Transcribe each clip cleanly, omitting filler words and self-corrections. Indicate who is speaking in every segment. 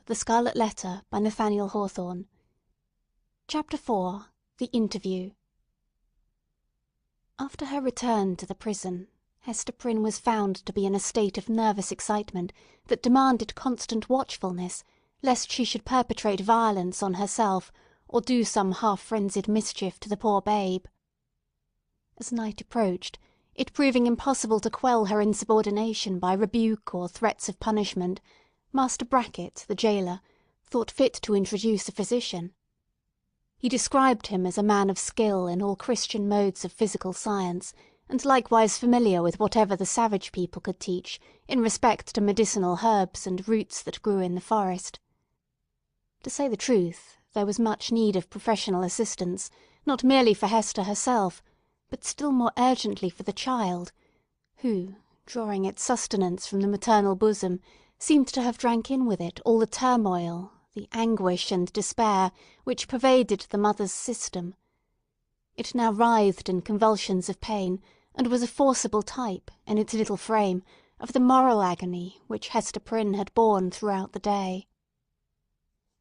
Speaker 1: The Scarlet Letter by Nathaniel Hawthorne. Chapter 4. The Interview. After her return to the prison, Hester Prynne was found to be in a state of nervous excitement that demanded constant watchfulness, lest she should perpetrate violence on herself, or do some half-frenzied mischief to the poor babe. As night approached, it proving impossible to quell her insubordination by rebuke or threats of punishment, Master Brackett, the gaoler, thought fit to introduce a physician. He described him as a man of skill in all Christian modes of physical science, and likewise familiar with whatever the savage people could teach in respect to medicinal herbs and roots that grew in the forest. To say the truth, there was much need of professional assistance, not merely for Hester herself, but still more urgently for the child, who, drawing its sustenance from the maternal bosom, seemed to have drank in with it all the turmoil, the anguish and despair which pervaded the mother's system. It now writhed in convulsions of pain, and was a forcible type, in its little frame, of the moral agony which Hester Prynne had borne throughout the day.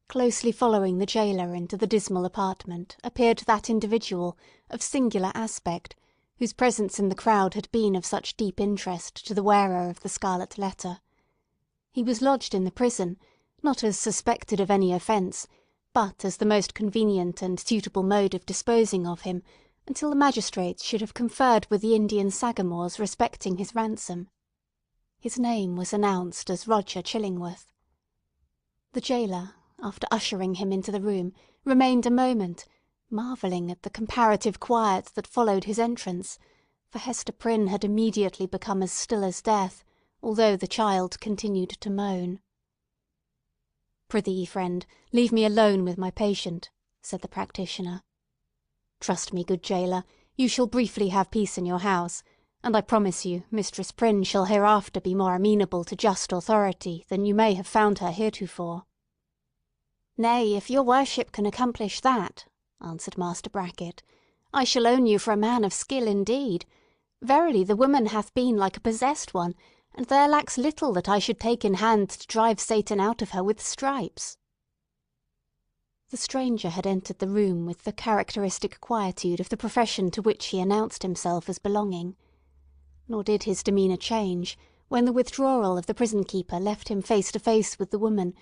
Speaker 1: Closely following the gaoler into the dismal apartment appeared that individual, of singular aspect, whose presence in the crowd had been of such deep interest to the wearer of the Scarlet Letter. He was lodged in the prison, not as suspected of any offence, but as the most convenient and suitable mode of disposing of him, until the magistrates should have conferred with the Indian Sagamores respecting his ransom. His name was announced as Roger Chillingworth. The gaoler, after ushering him into the room, remained a moment, marvelling at the comparative quiet that followed his entrance, for Hester Prynne had immediately become as still as death, although the child continued to moan. "Prithee, friend, leave me alone with my patient," said the practitioner. "Trust me, good gaoler, you shall briefly have peace in your house, and I promise you Mistress Prynne shall hereafter be more amenable to just authority than you may have found her heretofore." "Nay, if your worship can accomplish that," answered Master Brackett, "I shall own you for a man of skill indeed. Verily the woman hath been like a possessed one, and there lacks little that I should take in hand to drive Satan out of her with stripes." The stranger had entered the room with the characteristic quietude of the profession to which he announced himself as belonging. Nor did his demeanour change when the withdrawal of the prison-keeper left him face to face with the woman,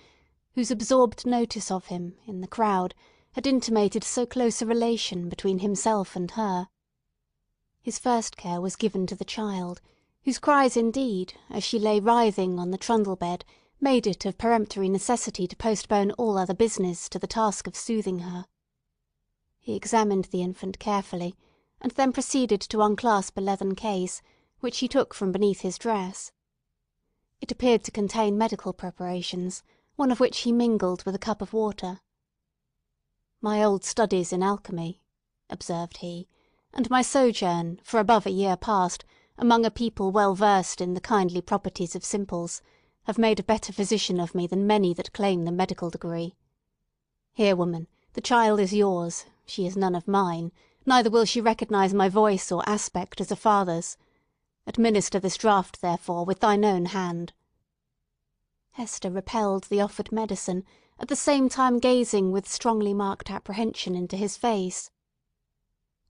Speaker 1: whose absorbed notice of him, in the crowd, had intimated so close a relation between himself and her. His first care was given to the child, whose cries indeed, as she lay writhing on the trundle-bed, made it of peremptory necessity to postpone all other business to the task of soothing her. He examined the infant carefully, and then proceeded to unclasp a leathern case, which he took from beneath his dress. It appeared to contain medical preparations, one of which he mingled with a cup of water. "My old studies in alchemy," observed he, "and my sojourn, for above a year past, among a people well versed in the kindly properties of simples, have made a better physician of me than many that claim the medical degree. Here, woman, the child is yours, she is none of mine, neither will she recognise my voice or aspect as a father's. Administer this draught, therefore, with thine own hand." Hester repelled the offered medicine, at the same time gazing with strongly marked apprehension into his face.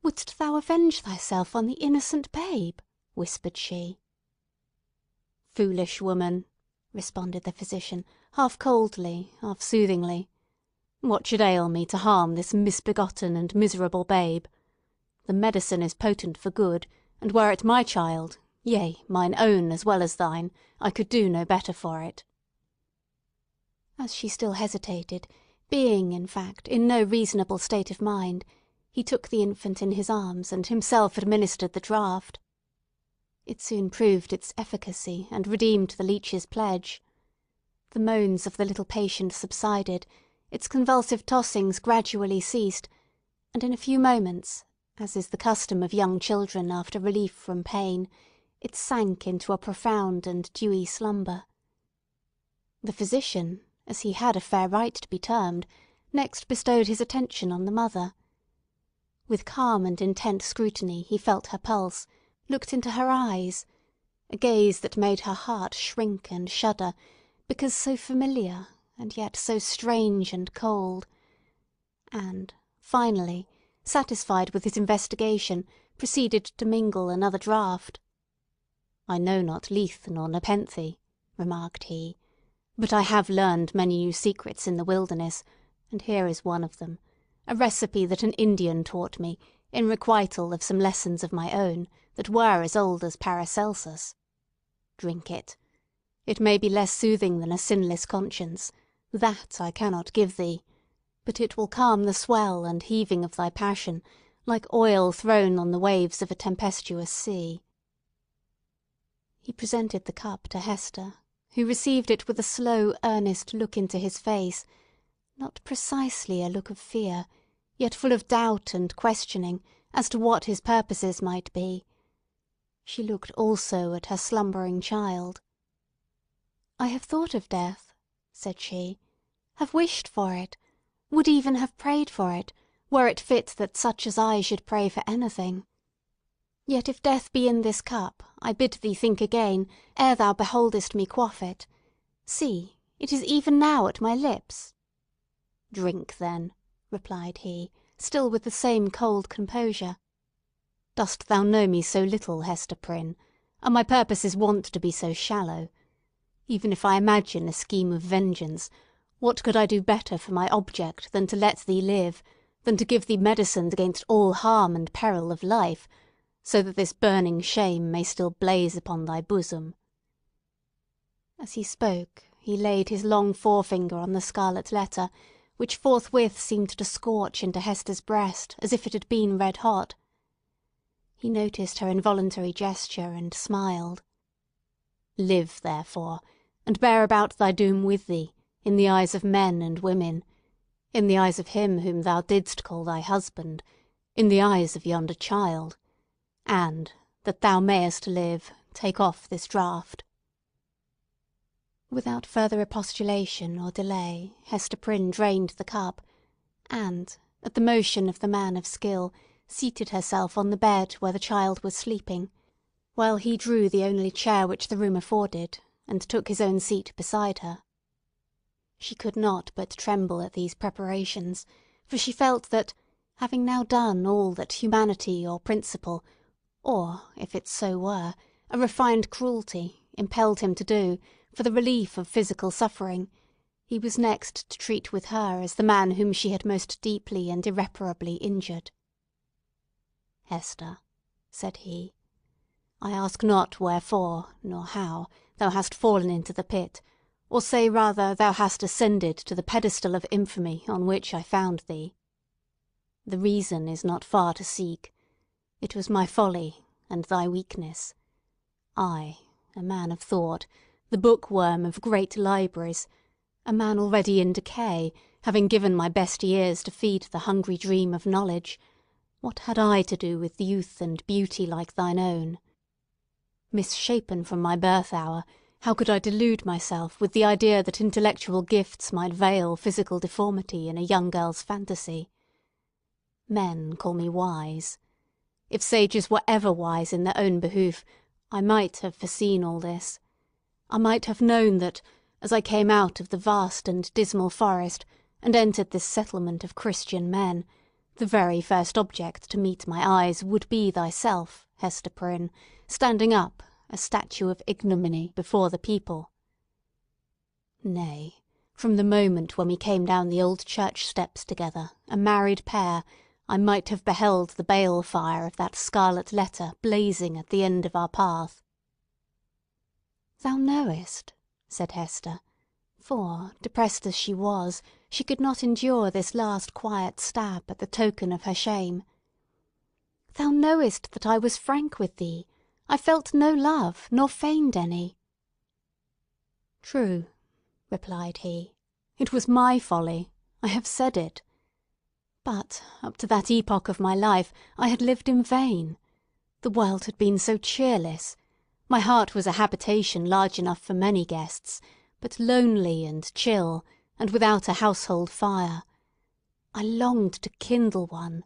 Speaker 1: "Wouldst thou avenge thyself on the innocent babe?" whispered she. "Foolish woman," responded the physician, half coldly, half soothingly. "What should ail me to harm this misbegotten and miserable babe? The medicine is potent for good, and were it my child, yea, mine own as well as thine, I could do no better for it." As she still hesitated, being, in fact, in no reasonable state of mind, he took the infant in his arms and himself administered the draught. It soon proved its efficacy, and redeemed the leech's pledge. The moans of the little patient subsided, its convulsive tossings gradually ceased, and in a few moments, as is the custom of young children after relief from pain, it sank into a profound and dewy slumber. The physician, as he had a fair right to be termed, next bestowed his attention on the mother. With calm and intent scrutiny he felt her pulse, looked into her eyes, a gaze that made her heart shrink and shudder, because so familiar, and yet so strange and cold, and, finally, satisfied with his investigation, proceeded to mingle another draught. "I know not Leith nor Nepenthe," remarked he, "but I have learned many new secrets in the wilderness, and here is one of them, a recipe that an Indian taught me, in requital of some lessons of my own, that were as old as Paracelsus. Drink it. It may be less soothing than a sinless conscience, that I cannot give thee, but it will calm the swell and heaving of thy passion, like oil thrown on the waves of a tempestuous sea." He presented the cup to Hester, who received it with a slow, earnest look into his face, not precisely a look of fear, yet full of doubt and questioning as to what his purposes might be. She looked also at her slumbering child. "I have thought of death," said she, "have wished for it, would even have prayed for it, were it fit that such as I should pray for anything. Yet if death be in this cup, I bid thee think again, ere thou beholdest me quaff it. See, it is even now at my lips." "Drink, then," replied he, still with the same cold composure. "Dost thou know me so little, Hester Prynne? Are my purposes wont to be so shallow? Even if I imagine a scheme of vengeance, what could I do better for my object than to let thee live, than to give thee medicines against all harm and peril of life, so that this burning shame may still blaze upon thy bosom?" As he spoke, he laid his long forefinger on the scarlet letter, which forthwith seemed to scorch into Hester's breast as if it had been red hot. He noticed her involuntary gesture, and smiled. "Live, therefore, and bear about thy doom with thee, in the eyes of men and women, in the eyes of him whom thou didst call thy husband, in the eyes of yonder child, and, that thou mayest live, take off this draught." Without further expostulation or delay, Hester Prynne drained the cup, and, at the motion of the man of skill, seated herself on the bed where the child was sleeping, while he drew the only chair which the room afforded, and took his own seat beside her. She could not but tremble at these preparations, for she felt that, having now done all that humanity or principle, or, if it so were, a refined cruelty, impelled him to do, for the relief of physical suffering, he was next to treat with her as the man whom she had most deeply and irreparably injured. "Hester," said he, "I ask not wherefore, nor how, thou hast fallen into the pit, or say rather thou hast ascended to the pedestal of infamy on which I found thee. The reason is not far to seek. It was my folly, and thy weakness. I, a man of thought, the bookworm of great libraries, a man already in decay, having given my best years to feed the hungry dream of knowledge, what had I to do with youth and beauty like thine own? Misshapen from my birth hour, how could I delude myself with the idea that intellectual gifts might veil physical deformity in a young girl's fantasy? Men call me wise. If sages were ever wise in their own behoof, I might have foreseen all this. I might have known that, as I came out of the vast and dismal forest, and entered this settlement of Christian men, the very first object to meet my eyes would be thyself, Hester Prynne, standing up, a statue of ignominy, before the people. Nay, from the moment when we came down the old church steps together, a married pair, I might have beheld the bale fire of that scarlet letter blazing at the end of our path. "Thou knowest," said Hester, for, depressed as she was, she could not endure this last quiet stab at the token of her shame. "Thou knowest that I was frank with thee. I felt no love, nor feigned any." "True," replied he. "It was my folly. I have said it. But, up to that epoch of my life, I had lived in vain. The world had been so cheerless. My heart was a habitation large enough for many guests, but lonely and chill, and without a household fire. I longed to kindle one.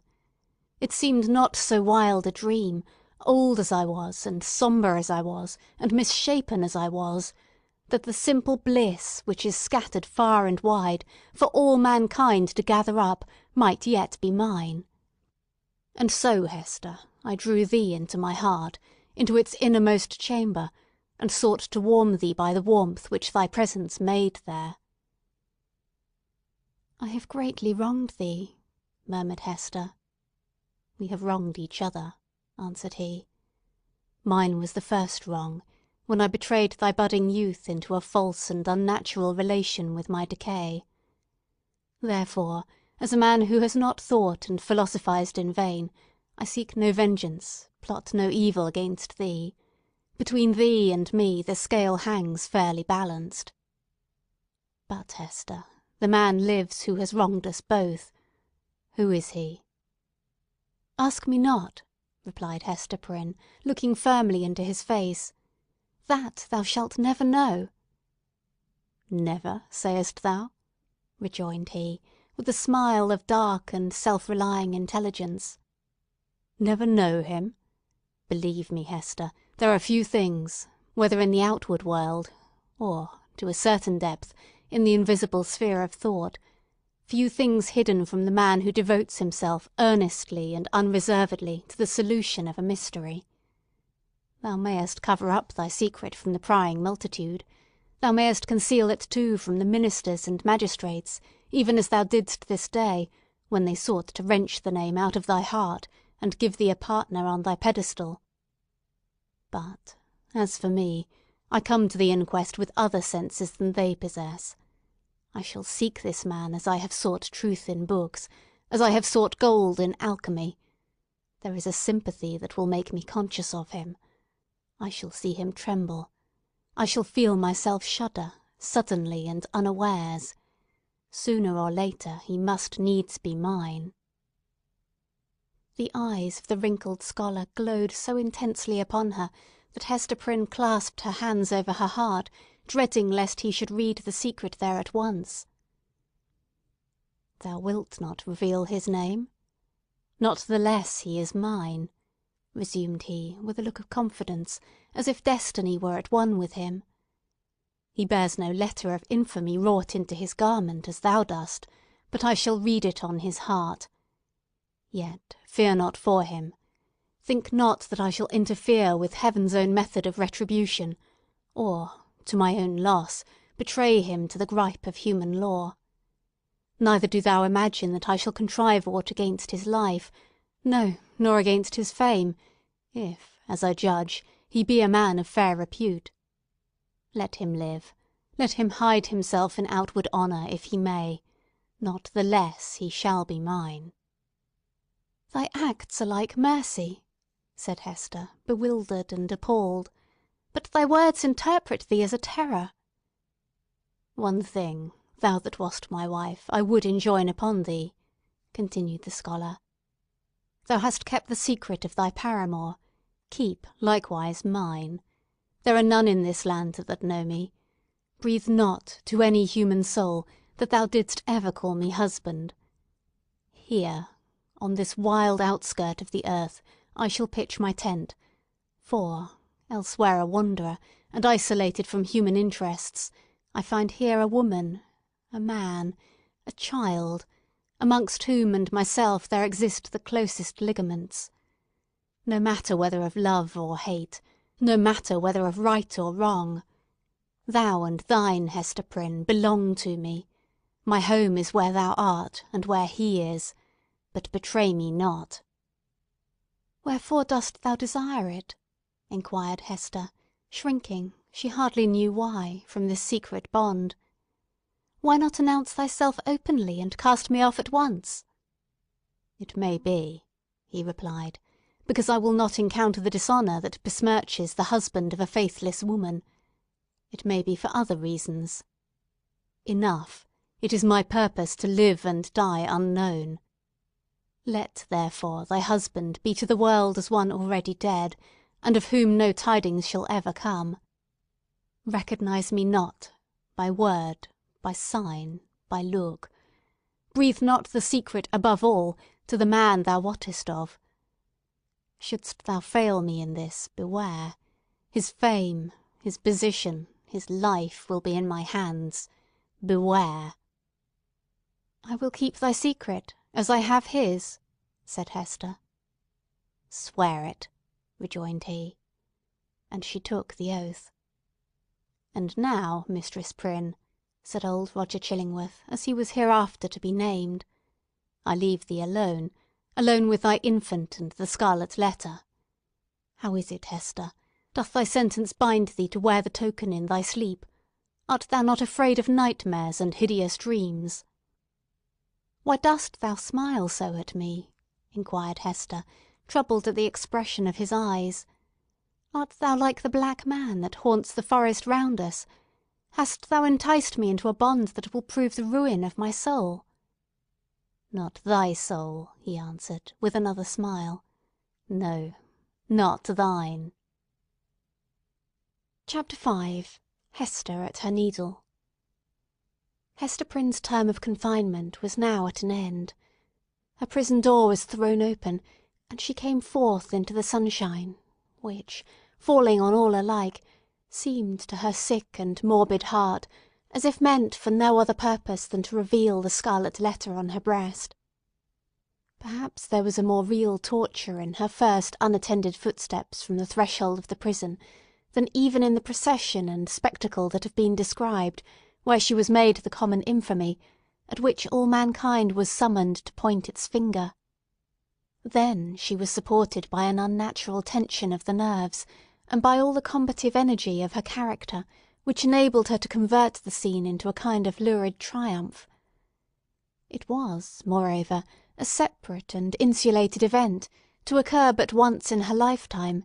Speaker 1: It seemed not so wild a dream, old as I was, and sombre as I was, and misshapen as I was, that the simple bliss which is scattered far and wide for all mankind to gather up might yet be mine. And so, Hester, I drew thee into my heart, into its innermost chamber, and sought to warm thee by the warmth which thy presence made there." "I have greatly wronged thee," murmured Hester. "We have wronged each other," answered he. "Mine was the first wrong, when I betrayed thy budding youth into a false and unnatural relation with my decay. Therefore, as a man who has not thought and philosophized in vain, I seek no vengeance, plot no evil against thee. Between thee and me the scale hangs fairly balanced. But, Hester, the man lives who has wronged us both. Who is he?" "Ask me not," replied Hester Prynne, looking firmly into his face. "That thou shalt never know." "Never, sayest thou?" rejoined he, with a smile of dark and self-relying intelligence. "Never know him? Believe me, Hester, there are few things, whether in the outward world, or, to a certain depth, in the invisible sphere of thought, few things hidden from the man who devotes himself earnestly and unreservedly to the solution of a mystery. Thou mayest cover up thy secret from the prying multitude. Thou mayest conceal it too from the ministers and magistrates, even as thou didst this day, when they sought to wrench the name out of thy heart and give thee a partner on thy pedestal. But, as for me, I come to the inquest with other senses than they possess. I shall seek this man as I have sought truth in books, as I have sought gold in alchemy. There is a sympathy that will make me conscious of him. I shall see him tremble. I shall feel myself shudder, suddenly and unawares. Sooner or later he must needs be mine." The eyes of the wrinkled scholar glowed so intensely upon her that Hester Prynne clasped her hands over her heart, dreading lest he should read the secret there at once. "Thou wilt not reveal his name? Not the less he is mine," resumed he, with a look of confidence, as if destiny were at one with him. "He bears no letter of infamy wrought into his garment, as thou dost, but I shall read it on his heart. Yet fear not for him. Think not that I shall interfere with Heaven's own method of retribution, or, to my own loss, betray him to the gripe of human law. Neither do thou imagine that I shall contrive aught against his life, no, nor against his fame, if, as I judge, he be a man of fair repute. Let him live. Let him hide himself in outward honour, if he may. Not the less he shall be mine." "Thy acts are like mercy," said Hester, bewildered and appalled. "But thy words interpret thee as a terror." "One thing, thou that wast my wife, I would enjoin upon thee," continued the scholar. "Thou hast kept the secret of thy paramour. Keep, likewise, mine. There are none in this land that know me. Breathe not to any human soul that thou didst ever call me husband. Here, on this wild outskirt of the earth, I shall pitch my tent, for, elsewhere a wanderer, and isolated from human interests, I find here a woman, a man, a child, amongst whom and myself there exist the closest ligaments. No matter whether of love or hate, no matter whether of right or wrong. Thou and thine, Hester Prynne, belong to me. My home is where thou art, and where he is. But betray me not." "Wherefore dost thou desire it?" inquired Hester, shrinking, she hardly knew why, from this secret bond. "Why not announce thyself openly, and cast me off at once?" "It may be," he replied, "because I will not encounter the dishonour that besmirches the husband of a faithless woman. It may be for other reasons. Enough! It is my purpose to live and die unknown. Let, therefore, thy husband be to the world as one already dead, and of whom no tidings shall ever come. Recognise me not, by word, by sign, by look. Breathe not the secret, above all, to the man thou wottest of. Shouldst thou fail me in this, beware! His fame, his position, His life will be in my hands. Beware!" "I will keep thy secret, as I have his," said Hester. "Swear it," rejoined he. And she took the oath. "And now, Mistress Prynne," said old Roger Chillingworth, as he was hereafter to be named, "I leave thee alone, alone with thy infant and the scarlet letter. How is it, Hester? Doth thy sentence bind thee to wear the token in thy sleep? Art thou not afraid of nightmares and hideous dreams?" "Why dost thou smile so at me?" inquired Hester, troubled at the expression of his eyes. "Art thou like the black man that haunts the forest round us? Hast thou enticed me into a bond that will prove the ruin of my soul?" "Not thy soul," he answered, with another smile. "No, not thine." Chapter V. Hester at her Needle. Hester Prynne's term of confinement was now at an end. Her prison door was thrown open, and she came forth into the sunshine, which, falling on all alike, seemed to her sick and morbid heart as if meant for no other purpose than to reveal the scarlet letter on her breast. Perhaps there was a more real torture in her first unattended footsteps from the threshold of the prison than even in the procession and spectacle that have been described, where she was made the common infamy, at which all mankind was summoned to point its finger. Then she was supported by an unnatural tension of the nerves, and by all the combative energy of her character, which enabled her to convert the scene into a kind of lurid triumph. It was, moreover, a separate and insulated event, to occur but once in her lifetime,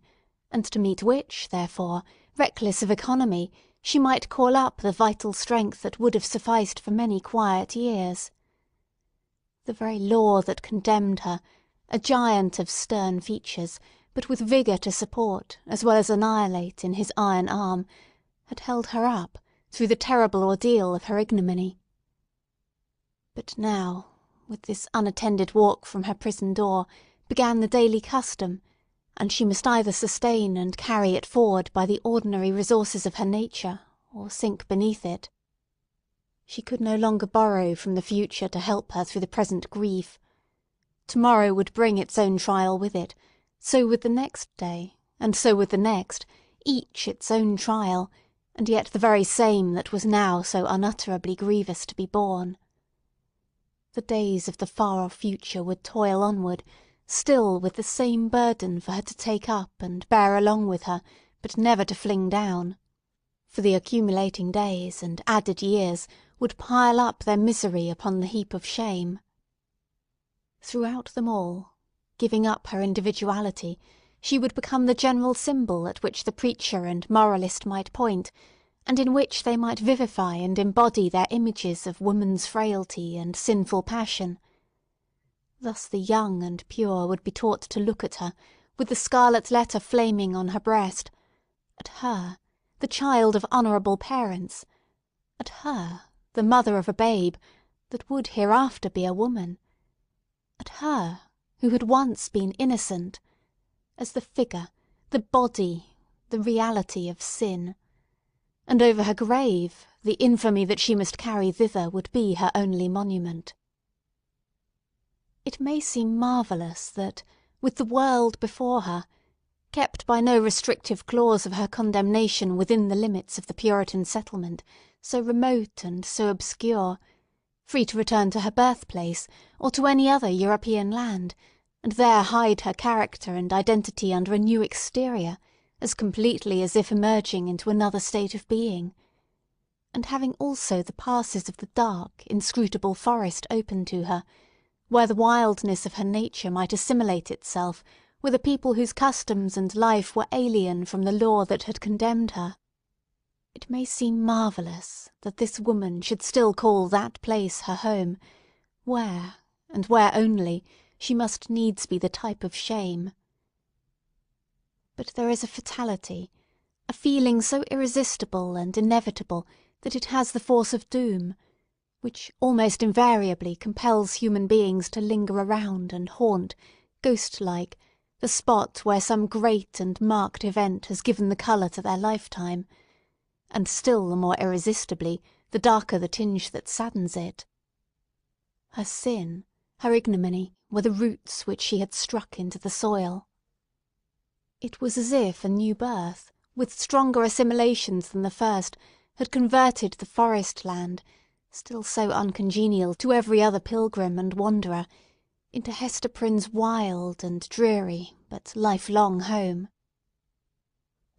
Speaker 1: and to meet which, therefore, reckless of economy, she might call up the vital strength that would have sufficed for many quiet years. The very law that condemned her, a giant of stern features, but with vigour to support as well as annihilate in his iron arm, had held her up through the terrible ordeal of her ignominy. But now, with this unattended walk from her prison door, began the daily custom, and she must either sustain and carry it forward by the ordinary resources of her nature, or sink beneath it. She could no longer borrow from the future to help her through the present grief. Tomorrow would bring its own trial with it, so would the next day, and so would the next, each its own trial, and yet the very same that was now so unutterably grievous to be borne. The days of the far-off future would toil onward, still with the same burden for her to take up and bear along with her, but never to fling down. For the accumulating days and added years would pile up their misery upon the heap of shame. Throughout them all, giving up her individuality, she would become the general symbol at which the preacher and moralist might point, and in which they might vivify and embody their images of woman's frailty and sinful passion. Thus the young and pure would be taught to look at her, with the scarlet letter flaming on her breast, at her, the child of honourable parents, at her, the mother of a babe that would hereafter be a woman, at her, who had once been innocent, as the figure, the body, the reality of sin. And over her grave, the infamy that she must carry thither would be her only monument. It may seem marvellous that, with the world before her, kept by no restrictive clause of her condemnation within the limits of the Puritan settlement, so remote and so obscure, free to return to her birthplace, or to any other European land, and there hide her character and identity under a new exterior, as completely as if emerging into another state of being, and having also the passes of the dark, inscrutable forest open to her, where the wildness of her nature might assimilate itself with a people whose customs and life were alien from the law that had condemned her. It may seem marvellous that this woman should still call that place her home, where, and where only, she must needs be the type of shame. But there is a fatality, a feeling so irresistible and inevitable that it has the force of doom, which almost invariably compels human beings to linger around and haunt, ghost-like, the spot where some great and marked event has given the colour to their lifetime, and still the more irresistibly, the darker the tinge that saddens it. Her sin, her ignominy, were the roots which she had struck into the soil. It was as if a new birth, with stronger assimilations than the first, had converted the forest land, still so uncongenial to every other pilgrim and wanderer, into Hester Prynne's wild and dreary but lifelong home.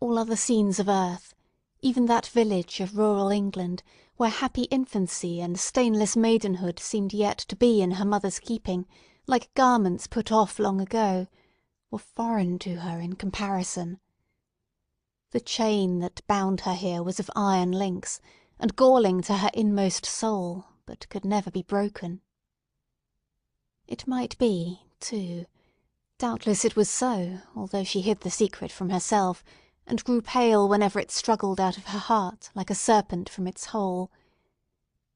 Speaker 1: All other scenes of earth, even that village of rural England, where happy infancy and stainless maidenhood seemed yet to be in her mother's keeping, like garments put off long ago, were foreign to her in comparison. The chain that bound her here was of iron links, and galling to her inmost soul, but could never be broken. It might be, too, doubtless it was so, although she hid the secret from herself, and grew pale whenever it struggled out of her heart like a serpent from its hole.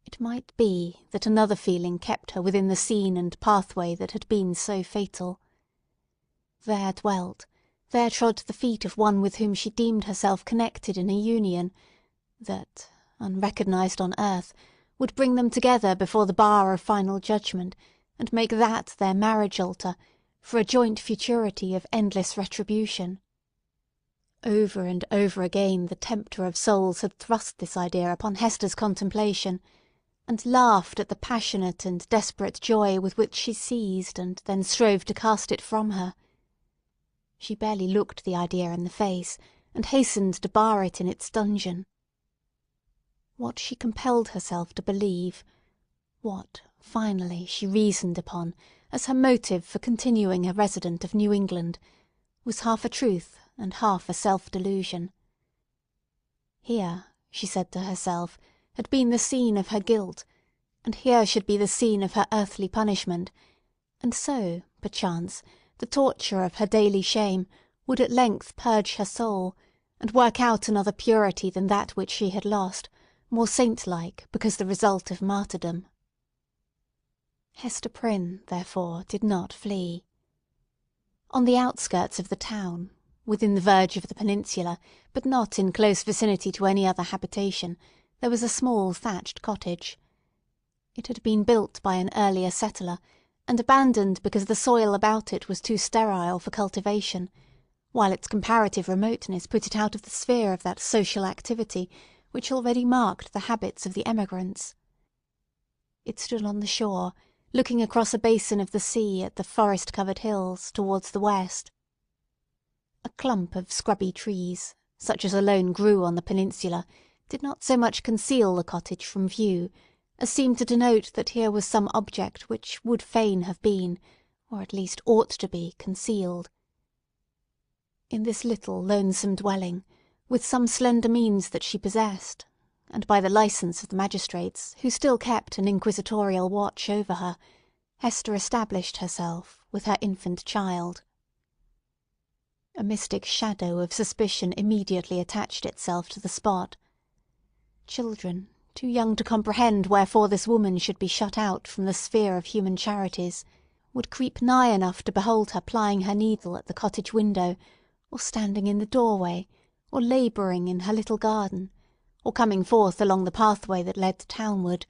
Speaker 1: It might be that another feeling kept her within the scene and pathway that had been so fatal. There dwelt, there trod the feet of one with whom she deemed herself connected in a union that, unrecognised on earth, would bring them together before the bar of final judgment, and make that their marriage altar, for a joint futurity of endless retribution. Over and over again the tempter of souls had thrust this idea upon Hester's contemplation, and laughed at the passionate and desperate joy with which she seized and then strove to cast it from her. She barely looked the idea in the face, and hastened to bar it in its dungeon. What she compelled herself to believe, what, finally, she reasoned upon as her motive for continuing a resident of New England, was half a truth and half a self-delusion. Here, she said to herself, had been the scene of her guilt, and here should be the scene of her earthly punishment, and so, perchance, the torture of her daily shame would at length purge her soul, and work out another purity than that which she had lost, more saint-like because the result of martyrdom. Hester Prynne, therefore, did not flee. On the outskirts of the town, within the verge of the peninsula, but not in close vicinity to any other habitation, there was a small thatched cottage. It had been built by an earlier settler, and abandoned because the soil about it was too sterile for cultivation, while its comparative remoteness put it out of the sphere of that social activity which already marked the habits of the emigrants. It stood on the shore, looking across a basin of the sea at the forest-covered hills towards the west. A clump of scrubby trees, such as alone grew on the peninsula, did not so much conceal the cottage from view, as seemed to denote that here was some object which would fain have been, or at least ought to be, concealed. In this little lonesome dwelling, with some slender means that she possessed, and by the licence of the magistrates, who still kept an inquisitorial watch over her, Hester established herself with her infant child. A mystic shadow of suspicion immediately attached itself to the spot. Children, too young to comprehend wherefore this woman should be shut out from the sphere of human charities, would creep nigh enough to behold her plying her needle at the cottage window, or standing in the doorway, or labouring in her little garden, or coming forth along the pathway that led townward,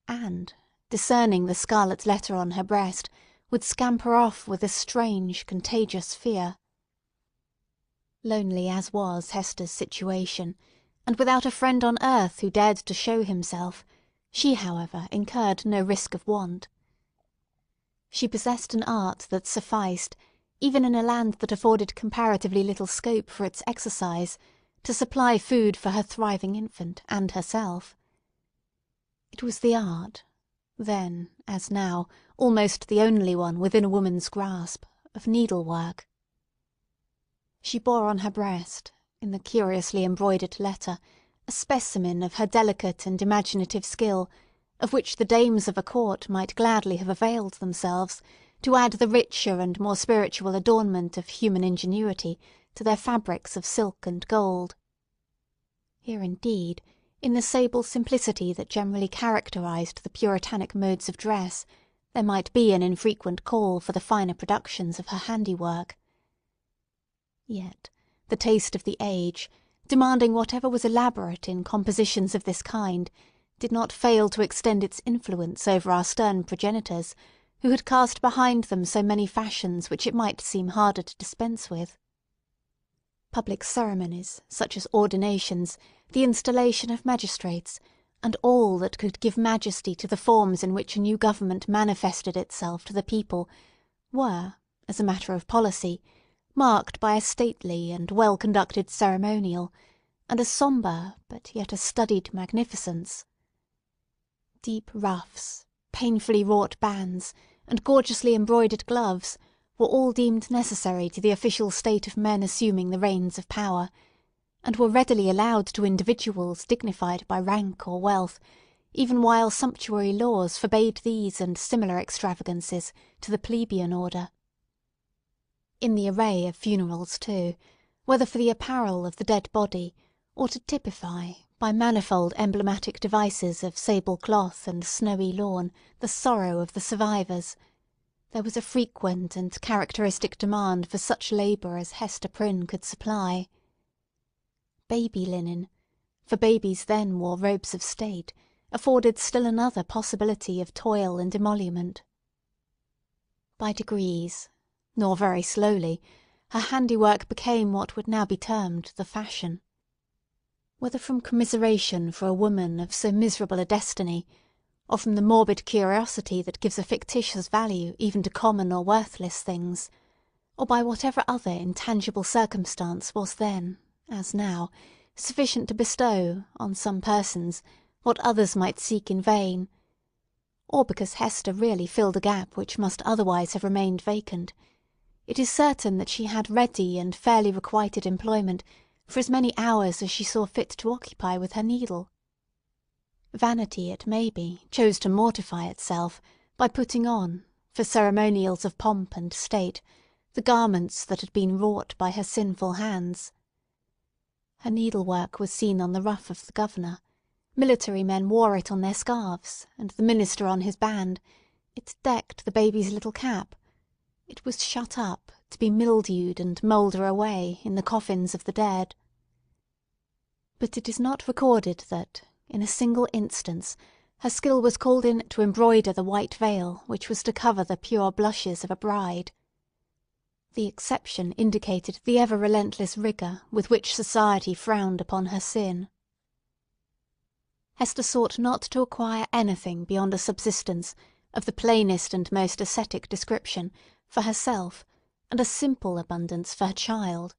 Speaker 1: and, discerning the scarlet letter on her breast, would scamper off with a strange, contagious fear. Lonely as was Hester's situation, and without a friend on earth who dared to show himself, she, however, incurred no risk of want. She possessed an art that sufficed, even in a land that afforded comparatively little scope for its exercise, to supply food for her thriving infant and herself. It was the art, then, as now, almost the only one within a woman's grasp, of needlework. She bore on her breast, in the curiously embroidered letter, a specimen of her delicate and imaginative skill, of which the dames of a court might gladly have availed themselves, to add the richer and more spiritual adornment of human ingenuity to their fabrics of silk and gold. Here, indeed, in the sable simplicity that generally characterized the puritanic modes of dress, there might be an infrequent call for the finer productions of her handiwork. Yet the taste of the age, demanding whatever was elaborate in compositions of this kind, did not fail to extend its influence over our stern progenitors, who had cast behind them so many fashions which it might seem harder to dispense with. Public ceremonies, such as ordinations, the installation of magistrates, and all that could give majesty to the forms in which a new government manifested itself to the people, were, as a matter of policy, marked by a stately and well-conducted ceremonial, and a sombre but yet a studied magnificence. Deep ruffs, painfully wrought bands, and gorgeously embroidered gloves were all deemed necessary to the official state of men assuming the reins of power, and were readily allowed to individuals dignified by rank or wealth, even while sumptuary laws forbade these and similar extravagances to the plebeian order. In the array of funerals, too, whether for the apparel of the dead body, or to typify, by manifold emblematic devices of sable cloth and snowy lawn, the sorrow of the survivors, there was a frequent and characteristic demand for such labour as Hester Prynne could supply. Baby linen, for babies then wore robes of state, afforded still another possibility of toil and emolument. By degrees, nor very slowly, her handiwork became what would now be termed the fashion. Whether from commiseration for a woman of so miserable a destiny, or from the morbid curiosity that gives a fictitious value even to common or worthless things, or by whatever other intangible circumstance was then, as now, sufficient to bestow, on some persons, what others might seek in vain, or because Hester really filled a gap which must otherwise have remained vacant, it is certain that she had ready and fairly requited employment for as many hours as she saw fit to occupy with her needle. Vanity, it may be, chose to mortify itself by putting on, for ceremonials of pomp and state, the garments that had been wrought by her sinful hands. Her needlework was seen on the ruff of the governor, military men wore it on their scarves, and the minister on his band, it decked the baby's little cap, it was shut up, to be mildewed and moulder away, in the coffins of the dead. But it is not recorded that, in a single instance, her skill was called in to embroider the white veil which was to cover the pure blushes of a bride. The exception indicated the ever relentless rigour with which society frowned upon her sin. Hester sought not to acquire anything beyond a subsistence, of the plainest and most ascetic description, for herself, and a simple abundance for her child.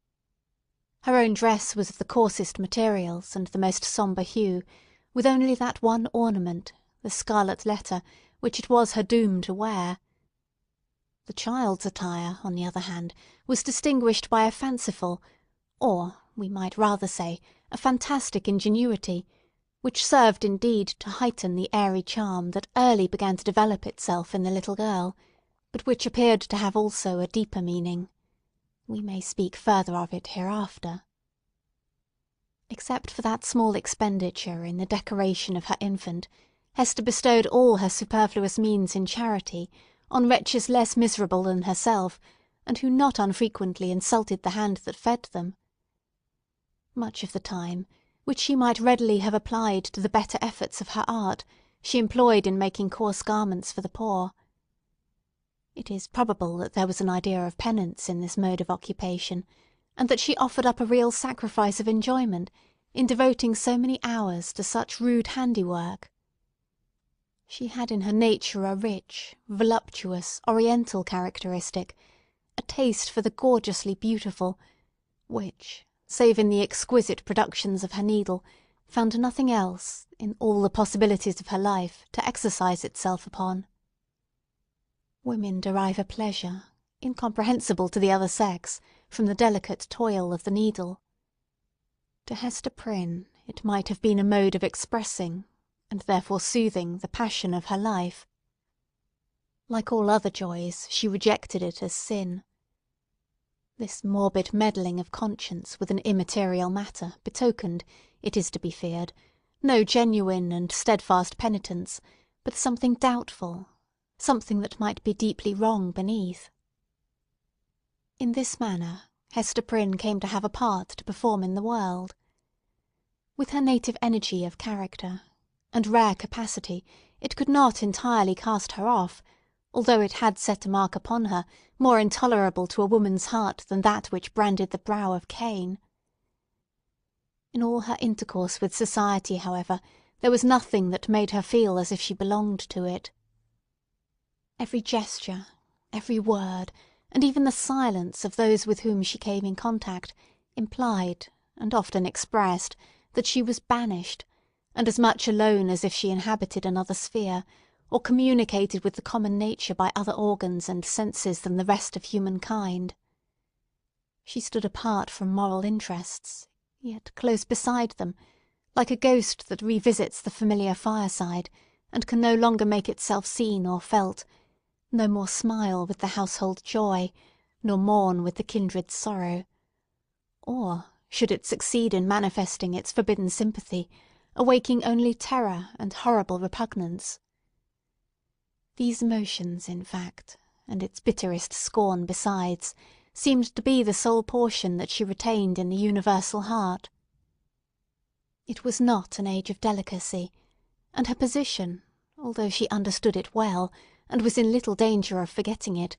Speaker 1: Her own dress was of the coarsest materials and the most sombre hue, with only that one ornament, the scarlet letter, which it was her doom to wear. The child's attire, on the other hand, was distinguished by a fanciful, or, we might rather say, a fantastic ingenuity, which served indeed to heighten the airy charm that early began to develop itself in the little girl, but which appeared to have also a deeper meaning. We may speak further of it hereafter. Except for that small expenditure in the decoration of her infant, Hester bestowed all her superfluous means in charity on wretches less miserable than herself, and who not unfrequently insulted the hand that fed them. Much of the time, which she might readily have applied to the better efforts of her art, she employed in making coarse garments for the poor. It is probable that there was an idea of penance in this mode of occupation, and that she offered up a real sacrifice of enjoyment in devoting so many hours to such rude handiwork. She had in her nature a rich, voluptuous, oriental characteristic, a taste for the gorgeously beautiful, which, save in the exquisite productions of her needle, found nothing else, in all the possibilities of her life, to exercise itself upon. Women derive a pleasure, incomprehensible to the other sex, from the delicate toil of the needle. To Hester Prynne it might have been a mode of expressing, and therefore soothing, the passion of her life. Like all other joys, she rejected it as sin. This morbid meddling of conscience with an immaterial matter betokened, it is to be feared, no genuine and steadfast penitence, but something doubtful, something that might be deeply wrong beneath. In this manner, Hester Prynne came to have a part to perform in the world. With her native energy of character, and rare capacity, it could not entirely cast her off, although it had set a mark upon her more intolerable to a woman's heart than that which branded the brow of Cain. In all her intercourse with society, however, there was nothing that made her feel as if she belonged to it. Every gesture, every word, and even the silence of those with whom she came in contact, implied, and often expressed, that she was banished, and as much alone as if she inhabited another sphere, or communicated with the common nature by other organs and senses than the rest of humankind. She stood apart from moral interests, yet close beside them, like a ghost that revisits the familiar fireside, and can no longer make itself seen or felt, no more smile with the household joy, nor mourn with the kindred sorrow, or, should it succeed in manifesting its forbidden sympathy, awaking only terror and horrible repugnance. These emotions, in fact, and its bitterest scorn besides, seemed to be the sole portion that she retained in the universal heart. It was not an age of delicacy, and her position, although she understood it well, and was in little danger of forgetting it,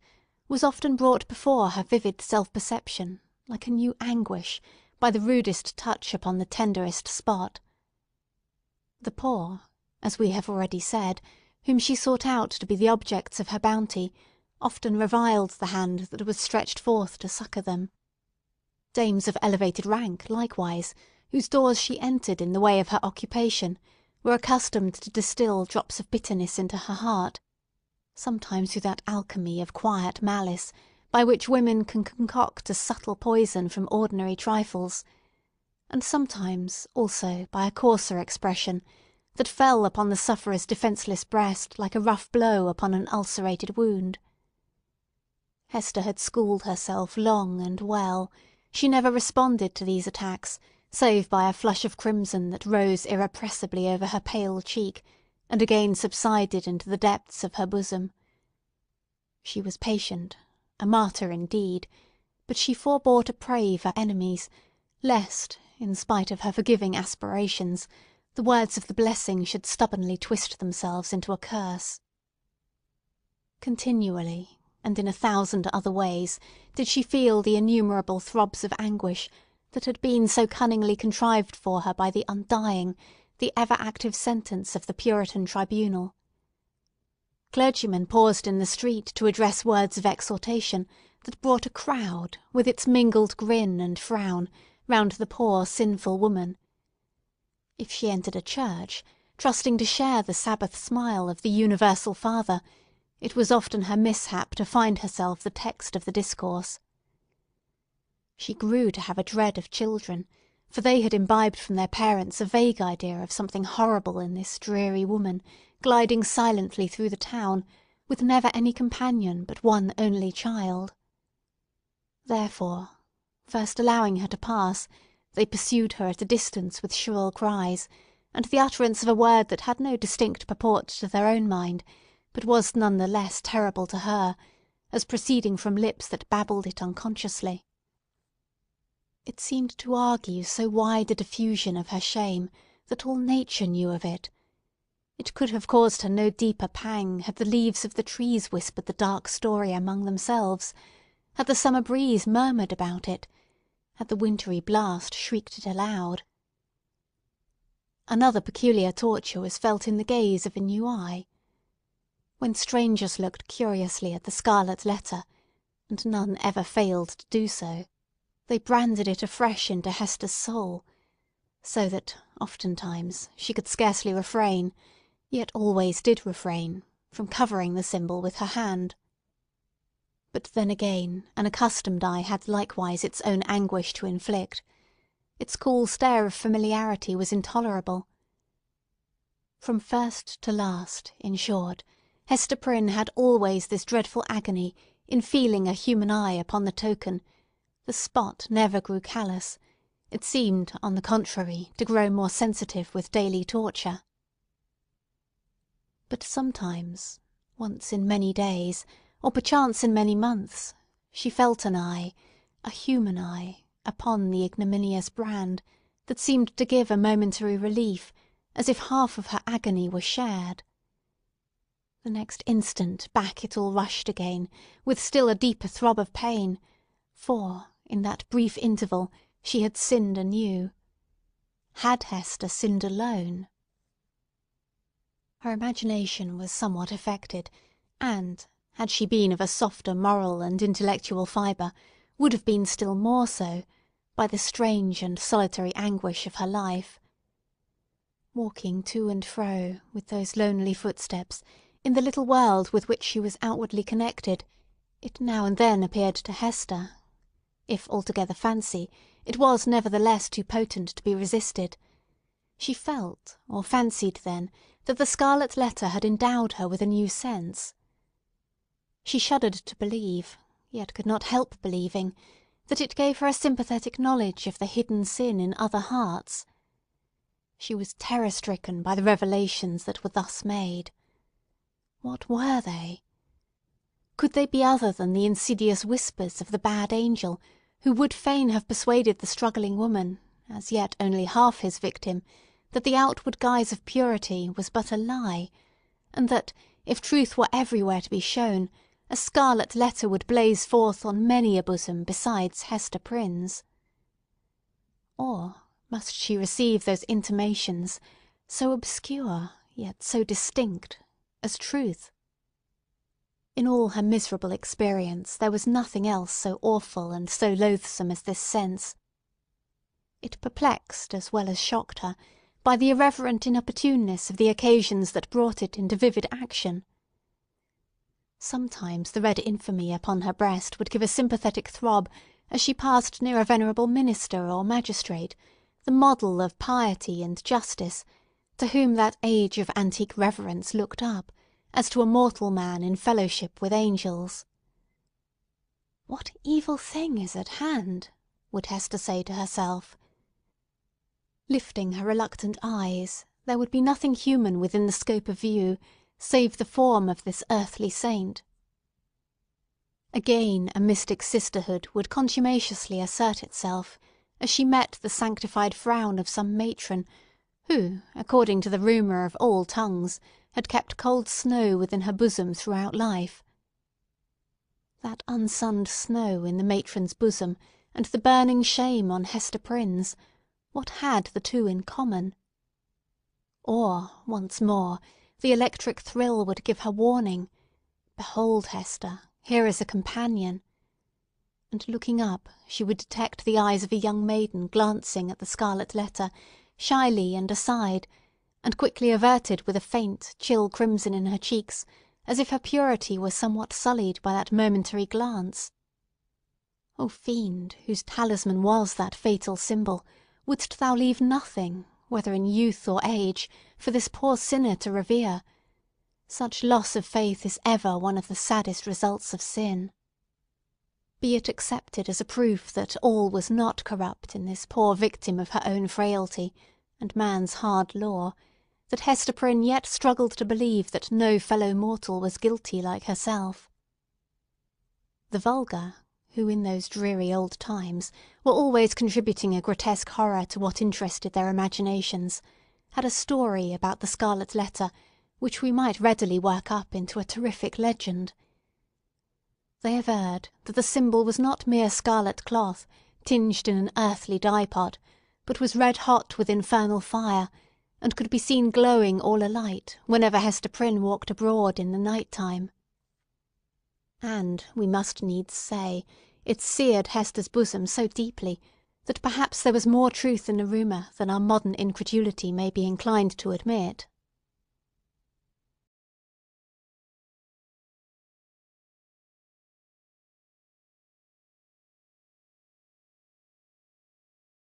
Speaker 1: was often brought before her vivid self-perception, like a new anguish, by the rudest touch upon the tenderest spot. The poor, as we have already said, whom she sought out to be the objects of her bounty, often reviled the hand that was stretched forth to succour them. Dames of elevated rank, likewise, whose doors she entered in the way of her occupation, were accustomed to distil drops of bitterness into her heart, sometimes through that alchemy of quiet malice by which women can concoct a subtle poison from ordinary trifles, and sometimes, also, by a coarser expression, that fell upon the sufferer's defenceless breast like a rough blow upon an ulcerated wound. Hester had schooled herself long and well. She never responded to these attacks, save by a flush of crimson that rose irrepressibly over her pale cheek, and again subsided into the depths of her bosom. She was patient, a martyr indeed, but she forbore to pray for enemies, lest, in spite of her forgiving aspirations, the words of the blessing should stubbornly twist themselves into a curse. Continually, and in 1,000 other ways, did she feel the innumerable throbs of anguish that had been so cunningly contrived for her by the undying, the ever-active sentence of the Puritan tribunal. Clergymen paused in the street to address words of exhortation that brought a crowd, with its mingled grin and frown, round the poor sinful woman. If she entered a church, trusting to share the Sabbath smile of the universal Father, it was often her mishap to find herself the text of the discourse. She grew to have a dread of children, for they had imbibed from their parents a vague idea of something horrible in this dreary woman, gliding silently through the town, with never any companion but one only child. Therefore, first allowing her to pass, they pursued her at a distance with shrill cries, and the utterance of a word that had no distinct purport to their own mind, but was none the less terrible to her, as proceeding from lips that babbled it unconsciously. It seemed to argue so wide a diffusion of her shame that all nature knew of it. It could have caused her no deeper pang had the leaves of the trees whispered the dark story among themselves, had the summer breeze murmured about it, had the wintry blast shrieked it aloud. Another peculiar torture was felt in the gaze of a new eye. When strangers looked curiously at the scarlet letter, and none ever failed to do so, they branded it afresh into Hester's soul, so that, oftentimes, she could scarcely refrain, yet always did refrain, from covering the symbol with her hand. But then again, an accustomed eye had likewise its own anguish to inflict. Its cool stare of familiarity was intolerable. From first to last, in short, Hester Prynne had always this dreadful agony in feeling a human eye upon the token. The spot never grew callous. It seemed, on the contrary, to grow more sensitive with daily torture. But sometimes, once in many days, or perchance in many months, she felt an eye, a human eye, upon the ignominious brand, that seemed to give a momentary relief, as if half of her agony were shared. The next instant back it all rushed again, with still a deeper throb of pain, for, in that brief interval, she had sinned anew. Had Hester sinned alone? Her imagination was somewhat affected, and, had she been of a softer moral and intellectual fibre, would have been still more so, by the strange and solitary anguish of her life. Walking to and fro, with those lonely footsteps, in the little world with which she was outwardly connected, it now and then appeared to Hester, if altogether fancy, it was nevertheless too potent to be resisted. She felt, or fancied then, that the Scarlet Letter had endowed her with a new sense. She shuddered to believe, yet could not help believing, that it gave her a sympathetic knowledge of the hidden sin in other hearts. She was terror-stricken by the revelations that were thus made. What were they? Could they be other than the insidious whispers of the bad angel, who would fain have persuaded the struggling woman, as yet only half his victim, that the outward guise of purity was but a lie, and that, if truth were everywhere to be shown, a Scarlet Letter would blaze forth on many a bosom besides Hester Prynne's? Or must she receive those intimations, so obscure, yet so distinct, as truth? In all her miserable experience there was nothing else so awful and so loathsome as this sense. It perplexed as well as shocked her, by the irreverent inopportuneness of the occasions that brought it into vivid action. Sometimes the red infamy upon her breast would give a sympathetic throb as she passed near a venerable minister or magistrate, the model of piety and justice, to whom that age of antique reverence looked up, as to a mortal man in fellowship with angels. "What evil thing is at hand?" would Hester say to herself. Lifting her reluctant eyes, there would be nothing human within the scope of view, save the form of this earthly saint. Again a mystic sisterhood would contumaciously assert itself, as she met the sanctified frown of some matron, who, according to the rumour of all tongues, had kept cold snow within her bosom throughout life. That unsunned snow in the matron's bosom, and the burning shame on Hester Prynne's, what had the two in common? Or, once more, the electric thrill would give her warning, "Behold, Hester, here is a companion," and looking up, she would detect the eyes of a young maiden glancing at the Scarlet Letter, shyly and aside, and quickly averted with a faint, chill crimson in her cheeks, as if her purity were somewhat sullied by that momentary glance. O fiend, whose talisman was that fatal symbol, wouldst thou leave nothing, whether in youth or age, for this poor sinner to revere? Such loss of faith is ever one of the saddest results of sin. Be it accepted as a proof that all was not corrupt in this poor victim of her own frailty, and man's hard law, that Hester Prynne yet struggled to believe that no fellow mortal was guilty like herself. The vulgar, who in those dreary old times were always contributing a grotesque horror to what interested their imaginations, had a story about the Scarlet Letter which we might readily work up into a terrific legend. They averred that the symbol was not mere scarlet cloth, tinged in an earthly dye-pot, but was red-hot with infernal fire, and could be seen glowing all alight whenever Hester Prynne walked abroad in the night-time. And, we must needs say, it seared Hester's bosom so deeply that perhaps there was more truth in the rumour than our modern incredulity may be inclined to admit.